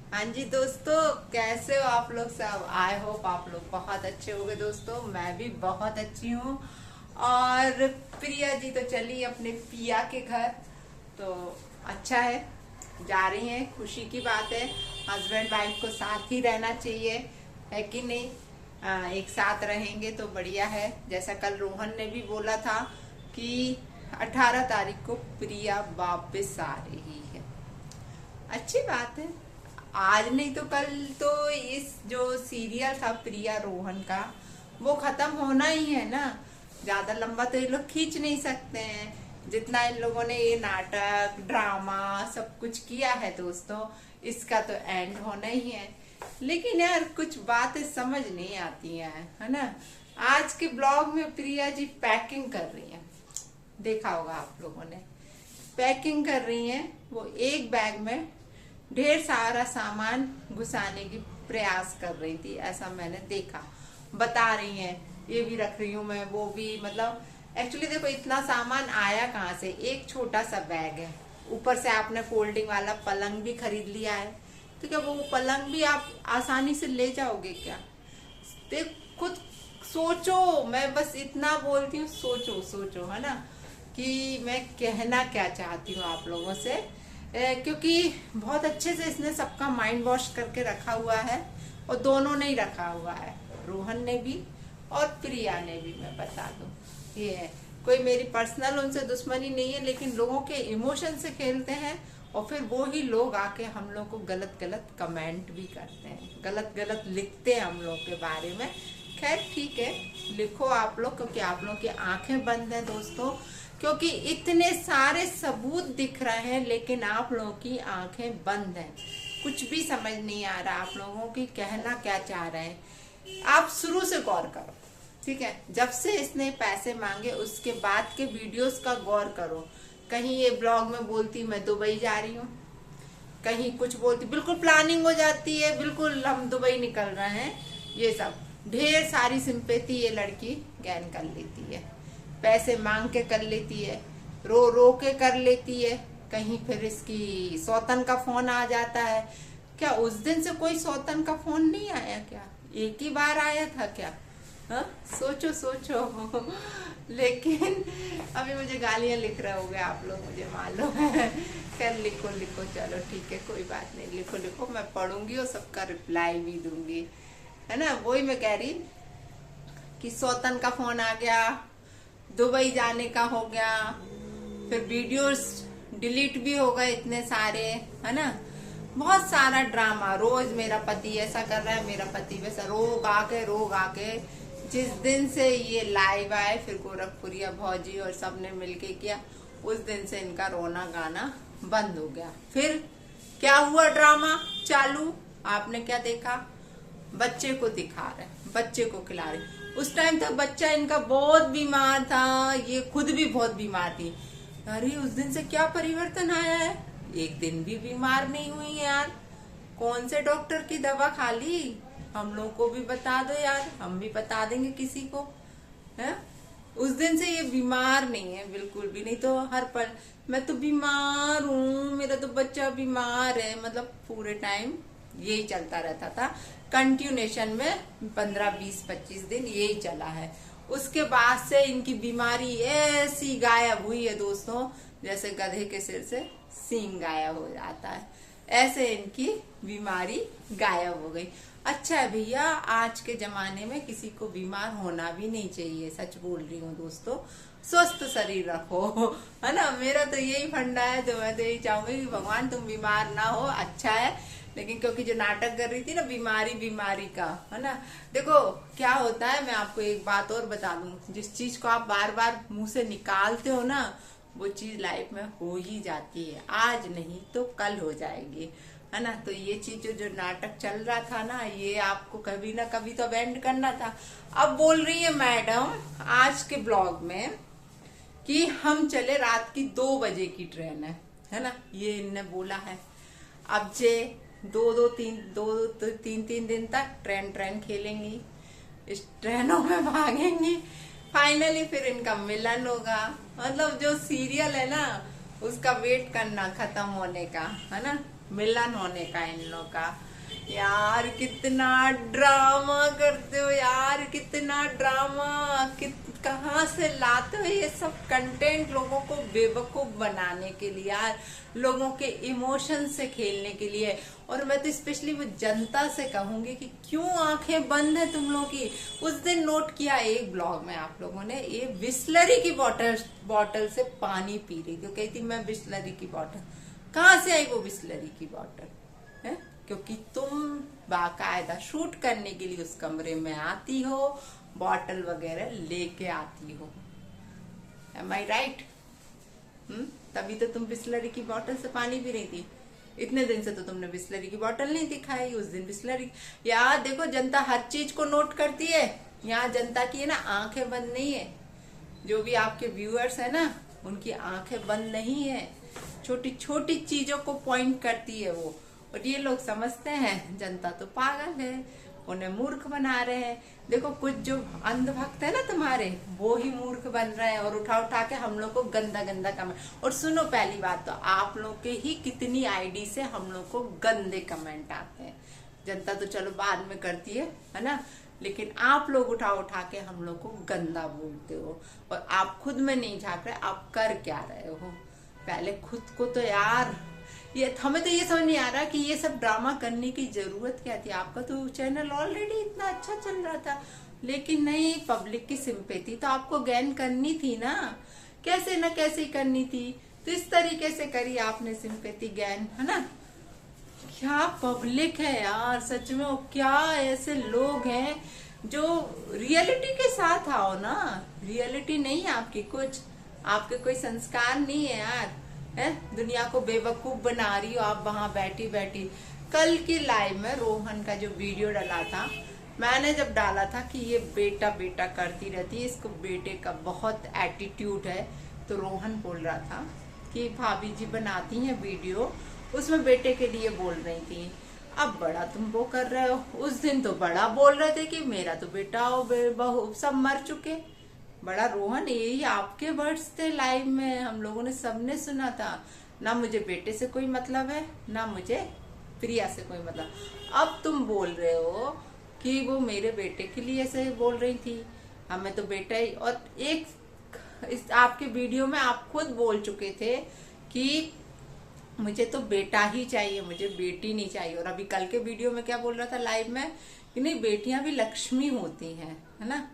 हाँ जी दोस्तों, कैसे हो आप लोग सब। आई होप आप लोग बहुत अच्छे होंगे दोस्तों। मैं भी बहुत अच्छी हूँ। और प्रिया जी तो चली अपने पिया के घर, तो अच्छा है, जा रही हैं, खुशी की बात है। हस्बैंड वाइफ को साथ ही रहना चाहिए, है कि नहीं। एक साथ रहेंगे तो बढ़िया है। जैसा कल रोहन ने भी बोला था कि 18 तारीख को प्रिया वापस आ रही है। अच्छी बात है। आज नहीं तो कल तो इस जो सीरियल था प्रिया रोहन का, वो खत्म होना ही है ना। ज्यादा लंबा तो ये लोग खींच नहीं सकते हैं। जितना इन लोगों ने ये नाटक ड्रामा सब कुछ किया है दोस्तों, इसका तो एंड होना ही है। लेकिन यार कुछ बातें समझ नहीं आती हैं, है ना। आज के ब्लॉग में प्रिया जी पैकिंग कर रही हैं, देखा होगा आप लोगों ने। पैकिंग कर रही हैं, वो एक बैग में ढेर सारा सामान घुसाने की प्रयास कर रही थी, ऐसा मैंने देखा। बता रही हैं ये भी रख रही हूँ मैं, वो भी, मतलब एक्चुअली देखो इतना सामान आया कहाँ से। एक छोटा सा बैग है, ऊपर से आपने फोल्डिंग वाला पलंग भी खरीद लिया है, तो क्या वो पलंग भी आप आसानी से ले जाओगे क्या। देख खुद सोचो। मैं बस इतना बोलती हूँ, सोचो सोचो, है ना, कि मैं कहना क्या चाहती हूँ आप लोगों से। क्योंकि बहुत अच्छे से इसने सबका माइंड वॉश करके रखा हुआ है, और दोनों ने ही रखा हुआ है, रोहन ने भी और प्रिया ने भी। मैं बता दूं, ये है, कोई मेरी पर्सनल उनसे दुश्मनी नहीं है, लेकिन लोगों के इमोशन से खेलते हैं, और फिर वो ही लोग आके हम लोग को गलत गलत कमेंट भी करते हैं, गलत गलत लिखते हैं हम लोग के बारे में। खैर ठीक है, लिखो आप लोग, क्योंकि आप लोग की आंखें बंद है दोस्तों। क्योंकि इतने सारे सबूत दिख रहे हैं, लेकिन आप लोगों की आंखें बंद हैं। कुछ भी समझ नहीं आ रहा आप लोगों की कहना क्या चाह रहे हैं। आप शुरू से गौर करो, ठीक है। जब से इसने पैसे मांगे उसके बाद के वीडियोस का गौर करो। कहीं ये ब्लॉग में बोलती मैं दुबई जा रही हूँ, कहीं कुछ बोलती, बिल्कुल प्लानिंग हो जाती है, बिल्कुल हम दुबई निकल रहे हैं, ये सब ढेर सारी सिंपैथी ये लड़की गैन कर लेती है। पैसे मांग के कर लेती है, रो रो के कर लेती है। कहीं फिर इसकी सौतन का फोन आ जाता है। क्या उस दिन से कोई सौतन का फोन नहीं आया क्या? एक ही बार आया था क्या? हाँ, सोचो सोचो। लेकिन अभी मुझे गालियां लिख रहे होगे आप लोग, मुझे मालूम है। खैर लिखो लिखो, चलो ठीक है, कोई बात नहीं, लिखो लिखो, मैं पढ़ूंगी और सबका रिप्लाई भी दूंगी, है ना। वही मैं कह रही कि सौतन का फोन आ गया, दुबई जाने का हो गया, फिर वीडियोस डिलीट भी हो गए इतने सारे, है ना। बहुत सारा ड्रामा, रोज मेरा पति ऐसा कर रहा है, मेरा पति वैसा, रोग आके जिस दिन से ये लाइव आए, फिर गोरखपुरिया भौजी और सबने मिलके किया, उस दिन से इनका रोना गाना बंद हो गया। फिर क्या हुआ, ड्रामा चालू। आपने क्या देखा, बच्चे को दिखा रहे, बच्चे को खिला रहे। उस टाइम तक बच्चा इनका बहुत बीमार था, ये खुद भी बहुत बीमार थी। अरे उस दिन से क्या परिवर्तन आया है, एक दिन भी बीमार नहीं हुई यार। कौन से डॉक्टर की दवा खा ली, हम लोग को भी बता दो यार, हम भी बता देंगे किसी को, है। उस दिन से ये बीमार नहीं है, बिल्कुल भी नहीं। तो हर पल मैं तो बीमार हूँ, मेरा तो बच्चा बीमार है, मतलब पूरे टाइम यही चलता रहता था कंटिन्यूएशन में। 15 20 25 दिन यही चला है। उसके बाद से इनकी बीमारी ऐसी गायब हुई है दोस्तों, जैसे गधे के सिर से सींग गायब हो जाता है, ऐसे इनकी बीमारी गायब हो गई। अच्छा है भैया, आज के जमाने में किसी को बीमार होना भी नहीं चाहिए, सच बोल रही हूँ दोस्तों। स्वस्थ शरीर रखो, है ना। मेरा तो यही फंडा है, तो मैं तो यही चाहूंगी कि भगवान तुम बीमार ना हो, अच्छा है। लेकिन क्योंकि जो नाटक कर रही थी ना बीमारी का, है ना। देखो क्या होता है, मैं आपको एक बात और बता दूं, जिस चीज को आप बार बार मुंह से निकालते हो ना, वो चीज लाइफ में हो ही जाती है, आज नहीं तो कल हो जाएगी, है ना। तो ये चीज जो नाटक चल रहा था ना, ये आपको कभी ना कभी तो अबेंड करना था। अब बोल रही है मैडम आज के ब्लॉग में कि हम चले, रात की 2 बजे की ट्रेन है ना, ये इनने बोला है। अब जे 2 3 दिन तक ट्रेन खेलेंगी, इस ट्रेनों में भागेंगी, फाइनली फिर इनका मिलन होगा। मतलब जो सीरियल है ना, उसका वेट करना खत्म होने का, है ना। मिलन होने का इन लोग का। यार कितना ड्रामा करते हो यार, कितना ड्रामा, कहाँ से लाते हो ये सब कंटेंट लोगों को बेवकूफ बनाने के लिए यार, लोगों के इमोशन से खेलने के लिए। और मैं तो स्पेशली वो जनता से कहूंगी कि क्यों आंखें बंद है तुम लोग की। उस दिन नोट किया एक ब्लॉग में आप लोगों ने, ये बिस्लरी की बॉटल से पानी पी रही थी, कहती मैं बिस्लरी की बॉटल, कहाँ से आई वो बिस्लरी की बॉटल है? क्योंकि तुम बाकायदा शूट करने के लिए उस कमरे में आती हो, बॉटल वगैरह लेके आती हो। एम आई राइट? तभी तो तुम बिस्लरी की बॉटल से पानी पी रही थी। इतने दिन से तो तुमने बिस्लरी की बॉटल नहीं दिखाई, उस दिन बिस्लरी। यार देखो, जनता हर चीज को नोट करती है। यहाँ जनता की है ना आंखें बंद नहीं है। जो भी आपके व्यूअर्स है ना, उनकी आंखें बंद नहीं है, छोटी छोटी चीजों को पॉइंट करती है वो। और ये लोग समझते हैं जनता तो पागल है, उन्हें मूर्ख बना रहे हैं। देखो कुछ जो अंधभक्त है ना तुम्हारे, वो ही मूर्ख बन रहे हैं और उठा उठा के हम लोग को गंदा गंदा कमेंट। और सुनो, पहली बात तो आप लोग के ही कितनी आईडी से हम लोग को गंदे कमेंट आते हैं। जनता तो चलो बाद में करती है ना, लेकिन आप लोग उठा उठा के हम लोग को गंदा बोलते हो और आप खुद में नहीं झांक रहे आप कर क्या रहे हो। पहले खुद को तो यार, ये हमें तो ये समझ नहीं आ रहा कि ये सब ड्रामा करने की जरूरत क्या थी। आपका तो चैनल ऑलरेडी इतना अच्छा चल रहा था, लेकिन नहीं, पब्लिक की सिंपैथी तो आपको गेन करनी थी ना, कैसे न कैसे करनी थी। तो इस तरीके से करी आपने सिंपैथी गेन, है ना। क्या पब्लिक है यार सच में, वो क्या ऐसे लोग हैं जो रियलिटी के साथ आओ ना। रियलिटी नहीं है आपकी कुछ, आपके कोई संस्कार नहीं है यार, है दुनिया को बेवकूफ बना रही हो आप वहां बैठी बैठी। कल की लाइव में रोहन का जो वीडियो डाला था, मैंने जब डाला था कि ये बेटा बेटा करती रहती है, इसको बेटे का बहुत एटीट्यूड है, तो रोहन बोल रहा था कि भाभी जी बनाती हैं वीडियो, उसमें बेटे के लिए बोल रही थी। अब बड़ा तुम वो कर रहे हो, उस दिन तो बड़ा बोल रहे थे कि मेरा तो बेटा और बहू सब मर चुके। बड़ा रोहन, यही आपके वर्ड्स थे लाइव में, हम लोगों ने सबने सुना था। ना मुझे बेटे से कोई मतलब है, ना मुझे प्रिया से कोई मतलब। अब तुम बोल रहे हो कि वो मेरे बेटे के लिए ऐसे बोल रही थी, हमें तो बेटा ही। और एक इस आपके वीडियो में आप खुद बोल चुके थे कि मुझे तो बेटा ही चाहिए, मुझे बेटी नहीं चाहिए। और अभी कल के वीडियो में क्या बोल रहा था लाइव में कि नहीं, बेटियां भी लक्ष्मी होती हैं, है ना।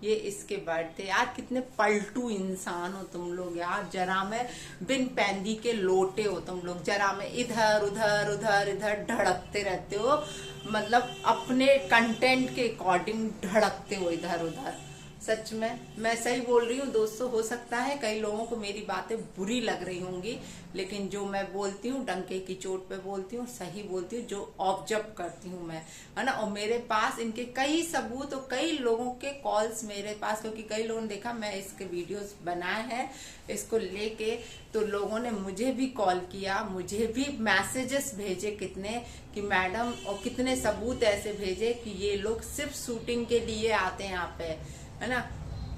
ये इसके बर्थडे, यार कितने पलटू इंसान हो तुम लोग यार। जरा में बिन पैंदी के लोटे हो तुम लोग, जरा में इधर उधर उधर इधर ढड़कते रहते हो, मतलब अपने कंटेंट के अकॉर्डिंग ढड़कते हो इधर उधर। सच में मैं सही बोल रही हूँ दोस्तों। हो सकता है कई लोगों को मेरी बातें बुरी लग रही होंगी, लेकिन जो मैं बोलती हूँ डंके की चोट पे बोलती हूँ, सही बोलती हूँ, जो ऑब्जर्व करती हूँ मैं, है ना। और मेरे पास इनके कई सबूत और कई लोगों के कॉल्स मेरे पास, क्योंकि कई लोगों ने देखा मैं इसके वीडियोस बनाए हैं इसको लेके, तो लोगों ने मुझे भी कॉल किया, मुझे भी मैसेजेस भेजे कितने कि मैडम, और कितने सबूत ऐसे भेजे कि ये लोग सिर्फ शूटिंग के लिए आते हैं यहाँ पे, है ना।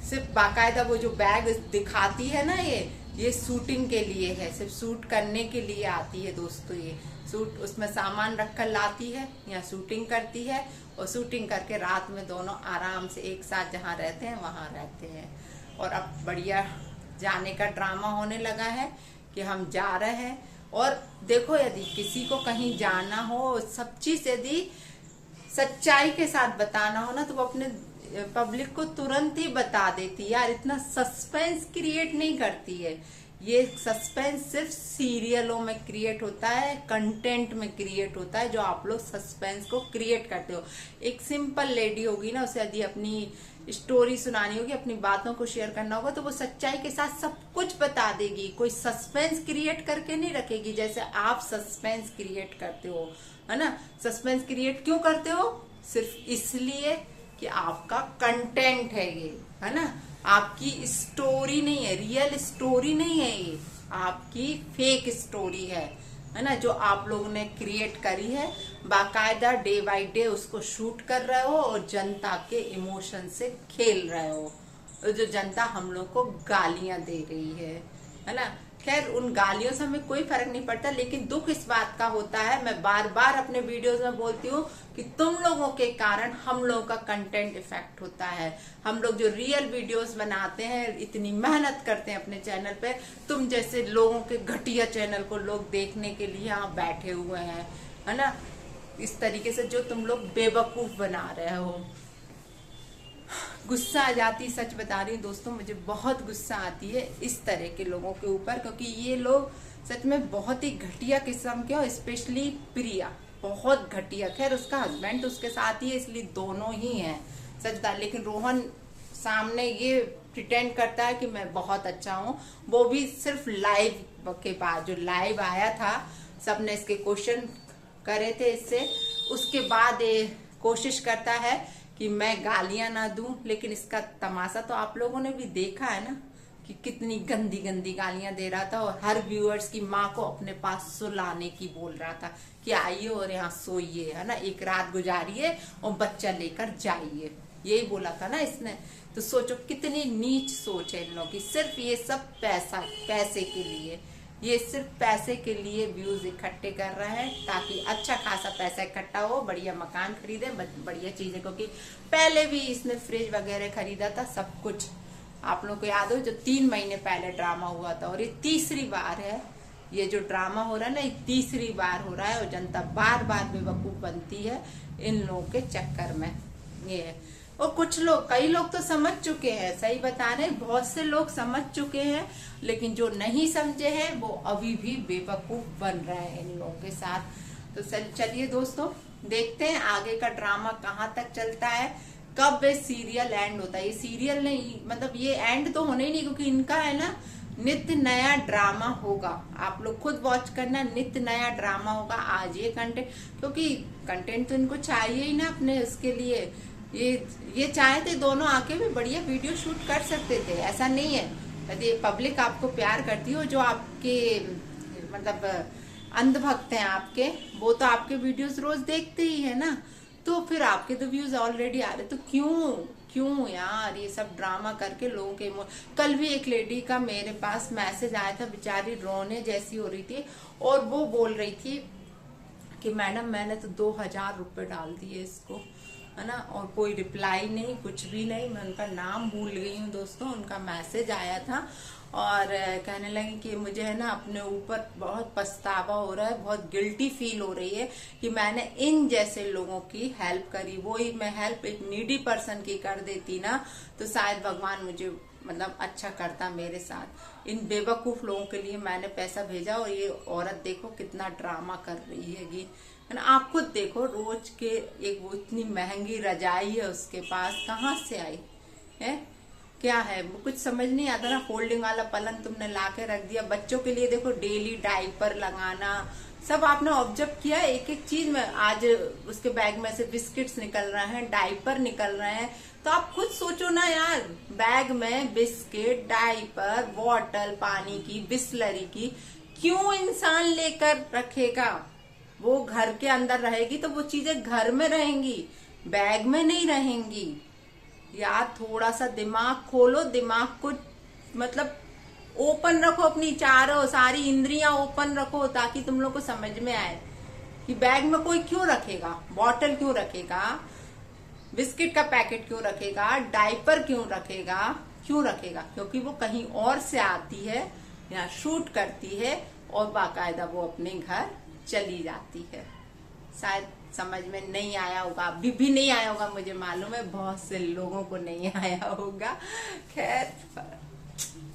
सिर्फ बाकायदा वो जो बैग दिखाती है ना, ये शूटिंग के लिए है, सिर्फ शूट करने के लिए आती है दोस्तों। ये शूट, उसमें सामान रखकर लाती है, या शूटिंग करती है, और शूटिंग करके रात में दोनों आराम से एक साथ जहाँ रहते हैं वहां रहते हैं। और अब बढ़िया जाने का ड्रामा होने लगा है कि हम जा रहे हैं। और देखो, यदि किसी को कहीं जाना हो, सब चीज यदि सच्चाई के साथ बताना हो ना, तो वो अपने पब्लिक को तुरंत ही बता देती है यार, इतना सस्पेंस क्रिएट नहीं करती है। ये सस्पेंस सिर्फ सीरियलों में क्रिएट होता है, कंटेंट में क्रिएट होता है, जो आप लोग सस्पेंस को क्रिएट करते हो। एक सिंपल लेडी होगी ना, उसे यदि अपनी स्टोरी सुनानी होगी, अपनी बातों को शेयर करना होगा, तो वो सच्चाई के साथ सब कुछ बता देगी, कोई सस्पेंस क्रिएट करके नहीं रखेगी जैसे आप सस्पेंस क्रिएट करते हो, है ना। सस्पेंस क्रिएट क्यों करते हो? सिर्फ इसलिए कि आपका कंटेंट है ये, है ना, आपकी स्टोरी नहीं है, रियल स्टोरी नहीं है ये, आपकी फेक स्टोरी है ना, जो आप लोगों ने क्रिएट करी है। बाकायदा डे बाय डे उसको शूट कर रहे हो और जनता के इमोशन से खेल रहे हो, जो जनता हम लोग को गालियां दे रही है ना। खैर उन गालियों से हमें कोई फर्क नहीं पड़ता, लेकिन दुख इस बात का होता है, मैं बार बार अपने वीडियोस में बोलती हूँ कि तुम लोगों के कारण हम लोगों का कंटेंट इफेक्ट होता है। हम लोग जो रियल वीडियोस बनाते हैं, इतनी मेहनत करते हैं अपने चैनल पे, तुम जैसे लोगों के घटिया चैनल को लोग देखने के लिए यहाँ बैठे हुए हैं, है ना। इस तरीके से जो तुम लोग बेवकूफ बना रहे हो। गुस्सा आ जाती, सच बता रही हूँ दोस्तों, मुझे बहुत गुस्सा आती है इस तरह के लोगों के ऊपर, क्योंकि ये लोग सच में बहुत ही घटिया किस्म के, और स्पेशली प्रिया बहुत घटिया। खैर उसका हस्बैंड उसके साथ ही है, इसलिए दोनों ही हैं सच बता। लेकिन रोहन सामने ये प्रिटेंड करता है कि मैं बहुत अच्छा हूँ, वो भी सिर्फ लाइव के बाद, जो लाइव आया था सबने इसके क्वेश्चन करे थे इससे, उसके बाद ये कोशिश करता है कि मैं गालियां ना दूं। लेकिन इसका तमाशा तो आप लोगों ने भी देखा है ना कि कितनी गंदी गंदी गालियां दे रहा था, और हर व्यूअर्स की माँ को अपने पास सुलाने की बोल रहा था कि आइए और यहाँ सोइए, है ना, एक रात गुजारिए और बच्चा लेकर जाइए, यही बोला था ना इसने। तो सोचो कितनी नीच सोच है इन लोगों की। सिर्फ ये सब पैसे के लिए, ये सिर्फ पैसे के लिए व्यूज इकट्ठे कर रहा है, ताकि अच्छा खासा पैसा इकट्ठा हो, बढ़िया मकान खरीदे, बढ़िया चीजें। क्योंकि पहले भी इसने फ्रिज वगैरह खरीदा था, सब कुछ आप लोगों को याद हो, जो 3 महीने पहले ड्रामा हुआ था, और ये तीसरी बार है ये जो ड्रामा हो रहा है ना, ये तीसरी बार हो रहा है, और जनता बार बार बेवकूफ बनती है इन लोगों के चक्कर में। ये है, और कुछ लोग, कई लोग तो समझ चुके हैं, सही बता रहे, बहुत से लोग समझ चुके हैं, लेकिन जो नहीं समझे हैं वो अभी भी बेवकूफ बन रहे हैं इन लोगों के साथ। तो चलिए दोस्तों, देखते हैं आगे का ड्रामा कहाँ तक चलता है, कब ये सीरियल एंड होता है। ये सीरियल नहीं, मतलब ये एंड तो होना ही नहीं, क्योंकि इनका है ना नित्य नया ड्रामा होगा। आप लोग खुद वॉच करना, नित्य नया ड्रामा होगा। आज ये कंटेंट, क्योंकि कंटेंट तो इनको चाहिए ही ना अपने उसके लिए। ये चाहे थे दोनों आके भी बढ़िया वीडियो शूट कर सकते थे, ऐसा नहीं है। यदि पब्लिक आपको प्यार करती हो, जो आपके मतलब अंधभक्त हैं आपके, वो तो आपके वीडियोस रोज देखते ही है ना, तो फिर आपके तो व्यूज ऑलरेडी आ रहे, तो क्यों यार ये सब ड्रामा करके लोगों के। कल भी एक लेडी का मेरे पास मैसेज आया था, बेचारी रोने जैसी हो रही थी, और वो बोल रही थी कि मैडम मैंने तो 2000 रुपए डाल दिए इसको, है ना, और कोई रिप्लाई नहीं, कुछ भी नहीं। मैं उनका नाम भूल गई हूँ दोस्तों, उनका मैसेज आया था, और कहने लगी कि मुझे है ना अपने ऊपर बहुत पछतावा हो रहा है, बहुत गिल्टी फील हो रही है कि मैंने इन जैसे लोगों की हेल्प करी। वो ही मैं हेल्प एक नीडी पर्सन की कर देती ना, तो शायद भगवान मुझे मतलब अच्छा करता मेरे साथ। इन बेवकूफ लोगों के लिए मैंने पैसा भेजा, और ये औरत देखो कितना ड्रामा कर रही है। आप खुद देखो, रोज के एक वो इतनी महंगी रजाई है उसके पास, कहाँ से आई है, क्या है वो कुछ समझ नहीं आता ना। फोल्डिंग वाला पलंग तुमने लाके रख दिया। बच्चों के लिए देखो डेली डायपर लगाना, सब आपने ऑब्जर्व किया एक एक चीज में। आज उसके बैग में से बिस्किट्स निकल रहे हैं, डायपर निकल रहे हैं, तो आप खुद सोचो ना यार, बैग में बिस्किट, डायपर, बॉटल पानी की, बिस्लरी की, क्यों इंसान लेकर रखेगा। वो घर के अंदर रहेगी तो वो चीजें घर में रहेंगी, बैग में नहीं रहेंगी। यार थोड़ा सा दिमाग खोलो, दिमाग को मतलब ओपन रखो, अपनी चारों सारी इंद्रियां ओपन रखो, ताकि तुम लोग को समझ में आए कि बैग में कोई क्यों रखेगा, बॉटल क्यों रखेगा, बिस्किट का पैकेट क्यों रखेगा, डायपर क्यों रखेगा। क्योंकि वो कहीं और से आती है, यहाँ शूट करती है, और बाकायदा वो अपने घर चली जाती है। शायद समझ में नहीं आया होगा, अभी भी नहीं आया होगा, मुझे मालूम है बहुत से लोगों को नहीं आया होगा। खैर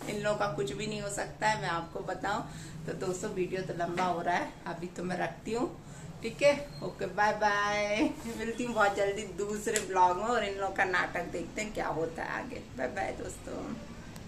इन लोगों का कुछ भी नहीं हो सकता है, मैं आपको बताऊं। तो दोस्तों वीडियो तो लंबा हो रहा है, अभी तो मैं रखती हूँ, ठीक है, ओके बाय बाय। मिलती हूँ बहुत जल्दी दूसरे ब्लॉग में, और इन लोगों का नाटक देखते हैं क्या होता है आगे। बाय बाय दोस्तों।